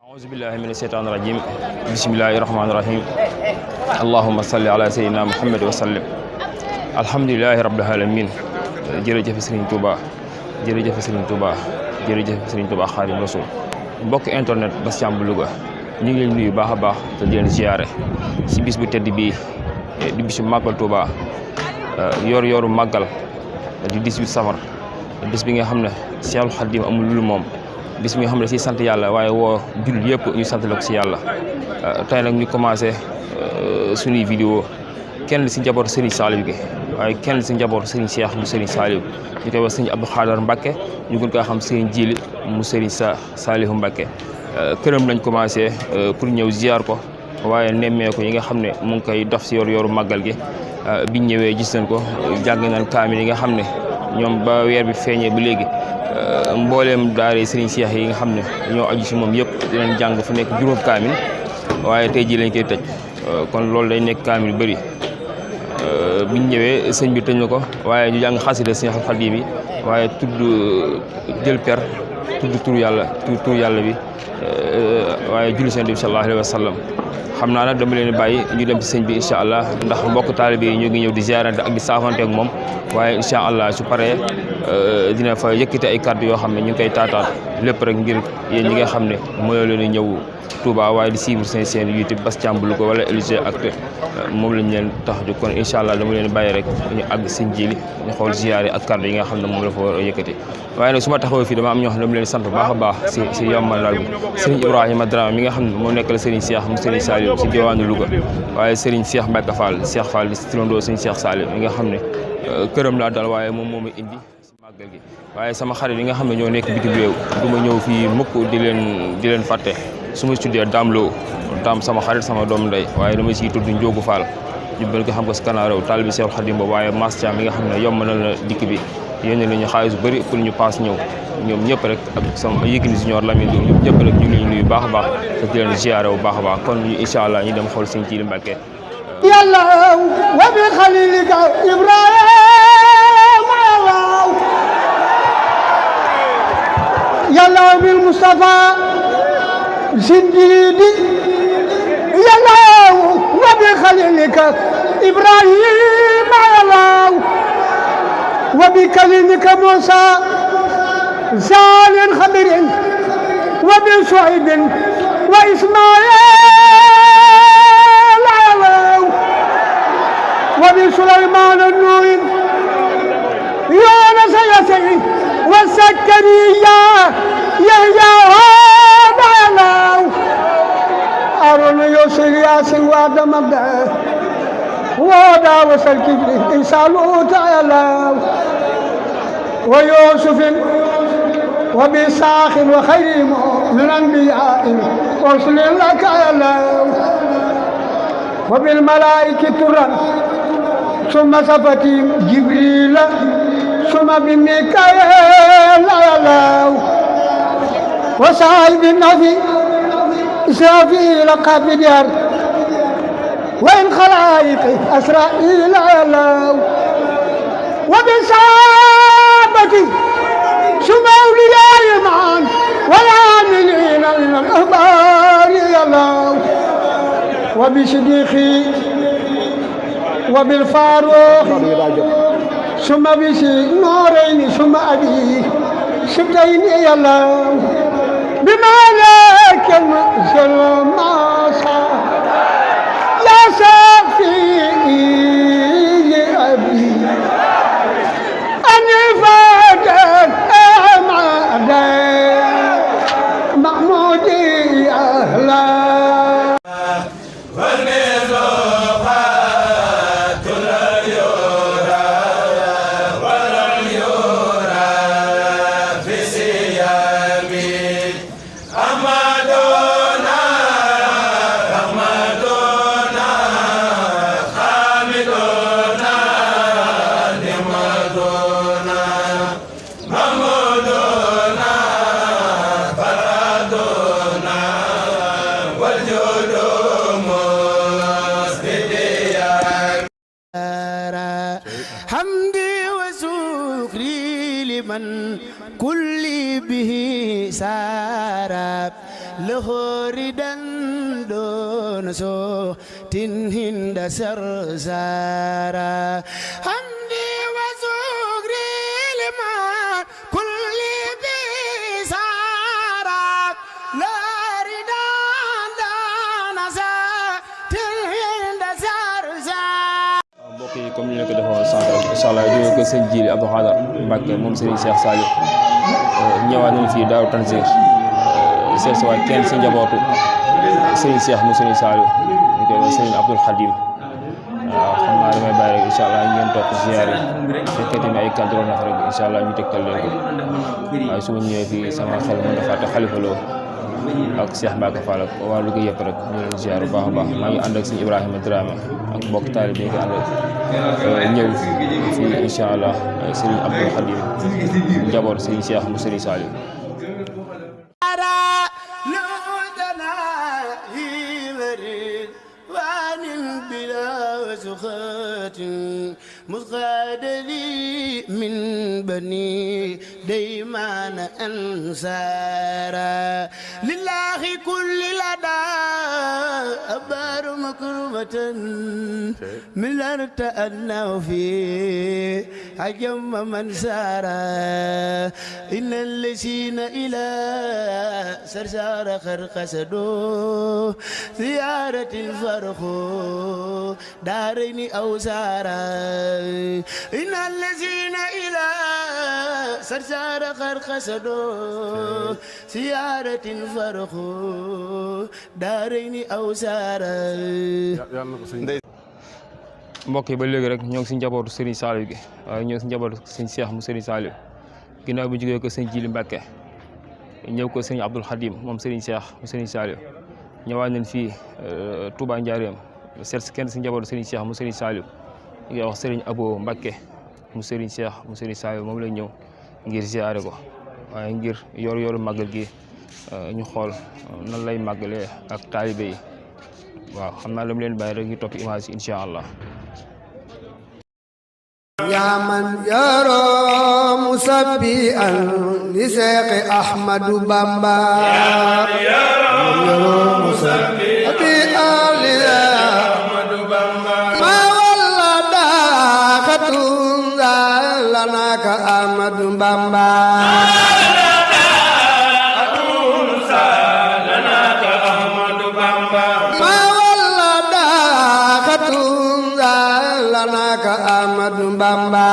Auzubillahi mina sheytaani rajim bismillahi rahmaani rahim allahumma salli ala sayyidina muhammad wa sallim alhamdulillahi rabbil alamin jërëjëf Serigne Touba jërëjëf Serigne Touba jërëjëf Serigne Touba Xaadimu Rasuul mbokk internet Bass Thiam bu Louga ñu ngi leen nuyu baax a baax te di leen ziyaare si bis bu tedd bii di bisu màggal Touba yor màggal di 18 safar bis bi nga xam ne Seexul Xadiim amul lu moom bis mi nga xam ne si sant yàlla waaye woo jullit yëpp ñu sant la ko si yàlla tey nag ñu commencé suñuy vidéo kenn si njabootu Serigne Saliou gi waaye kenn si njabootu Serigne Cheikh mu Serigne Saliou ñu koy wax Serigne Abdou Khadar Mbacké ñu gën kaa xam Serigne Djili mu Serigne Saliou Mbacké këram lañ commencé pour ñëw ziar ko waaye nemmeeku yi nga xam ne mu ngi koy dox si yoru màggal gi biñ ñëwee gis nañ ko jàng nañ kaamil yi nga xam ne ñoom ba weer bi feeñee ba léegi mbooleem daara Serigne Cheikh yi nga xam ne ñoo aju si moom yëpp dinañ jàng fu nekk juróom kaamil waaye tey jii lañ koy tëj kon loolu day nekk kaamil bëri biñ ñëwee sëñ bi tëj na ko waaye ñu jàng xasida Seexul Xadiim bi waaye tudd jël per tudd tur yàlla bi waaye julli seen bi sallallahu alayhi wa sallam xam naa nag dama leen bàyyi ñu dem ci sëñ bi incha allah ndax mbokk taalibe yi ñu ngi ñëw di ziarante ak di saafante ak moom waaye incha allah su paree dina fa yëkkati ay kàddu yoo xam ne ñu ngi koy taataan lépp rek ngir yéen ñi nga xam ne mooy leen ñëw Touba waaye di suivre seen YouTube Bass Thiam bu Louga wala LGActu moom lañ leen tax a jóg kon incha allah dama leen bàyyi rek ñu àgg sëñ Jili ñu xool ziare ak kàddu yi nga xam ne moom la fa war a yëkkati waaye nag su ma taxawee fii dama am ñoo xam ne dama leen sant bu baax a baax si yombalal bi Serigne Ibrahima Dramé mi nga xam ne moo nekk la Serigne Cheikh mu Serigne Saliou si diwaanu Louga waaye Serigne Cheikh Mbacke Fall di si turandoo Serigne Cheikh Saliou mi nga xam ne këram laa dal waaye moom moo ma indi si màggal gi waaye sama xarit yi nga xam ne ñoo nekk bitim réew du ma ñëw fii mukk di leen fàtte su ma tuddee Dame Lo Dame sama xarit sama doom ndey waaye dama siy tudd Ndiogu Fall ñu bëgg ko xam ko si Kanaarew taalibe Seexul Xadiim boobu waaye Mass Thiam mi nga xam ne yomb na la dikk bi yéen la ñu xaalis bu bëri pour ñu paas ñëw ñoom ñëpp rek ak sama Yékini Junior Lamine Diouf ñoom ñëpp rek ñu ngi leen nuyu baax a baax te di leen ziyaare bu baax a baax kon ñu incha allah ñu dem xool sëñ Jili Mbàkke yàlla wa bi xalilika Ibrahima yàlla wa bil Mustafa Zindidi yàlla wa bi xalilika Ibrahima yàlla wa bi kalimika Musa zalin xabirin wa bi Suhaybin wa Ismail wa bi Sulaymaan nuuhin Yuunus Yasiin wa Zakariya Yahya هارون يوسف ياسين وآدم وداوود الكبر عيسى لوط ويوسف وبإسحاق وخير من الأنبياء ورسل لك وبالملائكة ترا ثم صفتي جبريل ثم بميكائيل وصاحب النبي إسرافيل قابل الأرض وإن خلائق إسرائيل وبصحابتي ثم أولياء معا والعاملين من الأخبار وبصديقي وبالفاروق ثم بنورين ثم أبي سبتين بما لك المأزل ما صار يا سفي أبي أني فاتت أعمى محمودي أهلا لخوردا دون صوت هند سرسارا حمدي وشكري لمن كل بسارا لا ردا دون صوت هند سرسارا. mbokk yi comme ni ñu ko defoon sànq rek incha allah jógee ko sëñ Jili Abdou Khadar Mbacke moom Serigne Cheikh Saliou ñëwaat nañu fii Daaru Tanzir seet si waat kenn si njabootu Serigne Cheikh mu Serigne Saliou ñu koy wax Serigne Abdoul Khadim waaw xam naa damay bàyyi rek incha allah ngeen topp ziar yi fekkee tamit ay kàddu na fa rek incha allah ñu tegtal leen ko waaye su ma ñëwee fii sama xel mën na fàtte Khalifa Lo ak Cheikh Mbacke Fall ak waa Louga yëpp rek ñu leen ziar bu baax a baax maa ngi ànd ak sëñ Ibrahima Dramé ak mbokk taali bi nga ànd ñëw fii incha allah Serigne Abdoul Khadim njaboot Serigne Cheikh mu Serigne Saliou. مسقاد لي من بني ديمان أنصارا لله كل لدى أبار مكرمة من الأرض أنه فيه حجم من سارا إن الذين إلى سرسار خرقسدو زيارة الفرخ دارين أو سارا إن الذين إلى سرسار خرقسدو زيارة الفرخ دارين أو سارا. mbokk yi ba léegi rek ñoo ngi si njabootu Serigne Saliou gi waaye ñoo ngi si njabootu sëñ Cheikh mu Serigne Saliou ginnaaw bi jógee ko sëñ Jili Mbacke ñëw ko sëñ Abdoul Khadim moom Serigne Cheikh mu Serigne Saliou ñëwaat nañ fii Touba Ndiarème seet si kenn si njabootu Serigne Cheikh mu Serigne Saliou ñu koy wax Serigne Abo Mbacke mu Serigne Cheikh mu Serigne Saliou moom lay ñëw ngir ziare ko waaye ngir yor màggal gi ñu xool nan lay màggalee ak taalibe yi waaw xam naa dama leen bàyyi rek ñu topp image yi incha allah. يا من يرى مسبيا لشيخ أحمد بامبا يا من يرى مسبيا لأحمد بامبا ما ولد خطون لنا كأحمد بامبا Ahmad Bamba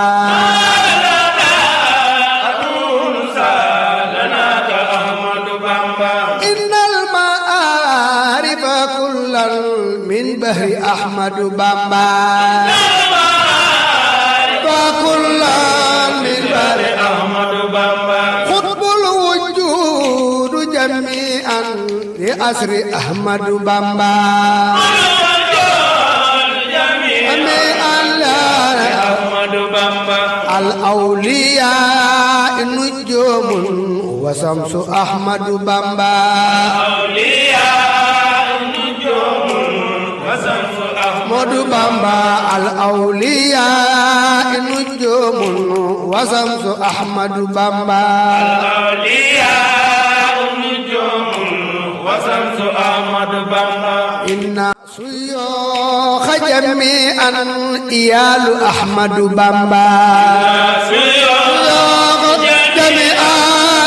innal ma'arif kullan min bahri Ahmad Bamba wa kullan min bahri Ahmad Bamba khutbul wujud jami'an li asri Ahmad Bamba الأولياء نجوم وشمس أحمد بامبا الأولياء نجوم وشمس أحمد بامبا الأولياء نجوم وشمس أحمد بامبا الأولياء نجوم وشمس أحمد بامبا إن سيوخ جميعا إيال أحمد بامبا سيوخ جميعا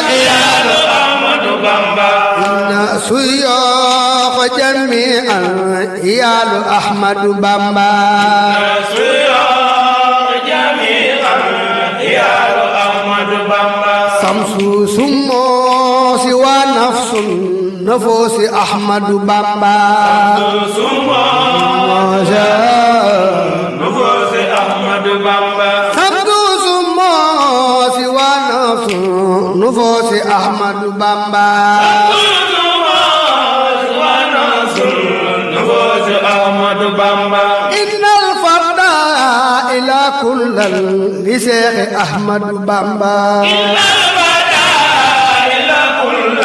إيال أحمد بامبا إن سيوخ جميعا إيال أحمد بامبا سيوخ جميعا إيال أحمد بامبا شمس سمو سوى نفس نفوس أحمد بامبا نفوس أحمد بامبا خمس موس ونفس نفوس أحمد بامبا نفوس أحمد بامبا إن الفضائل كل لشيخ أحمد بامبا إن الفضائل كل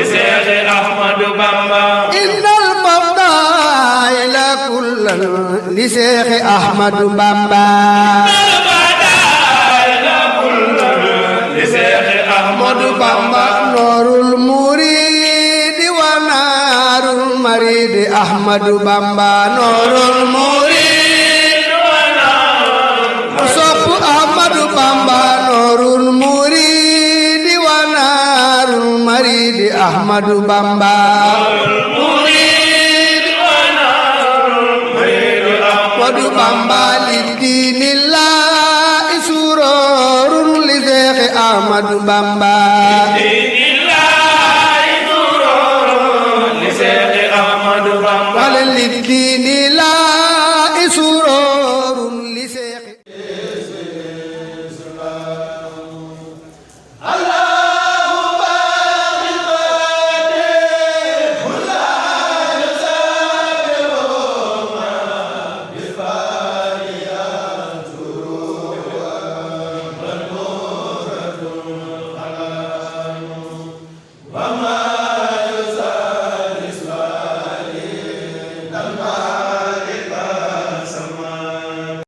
لشيخ أحمد بامبا إن الفضائل كل لشيخ أحمد بامبا الفضائل كل لشيخ أحمد بامبا نور المريد المريد أحمد بامبا نور المريد صف أحمد بامبا نور المريد ونار المريد أحمد بامبا أحمد بامبا للدين الله سرور لشيخ أحمد بامبا وللدين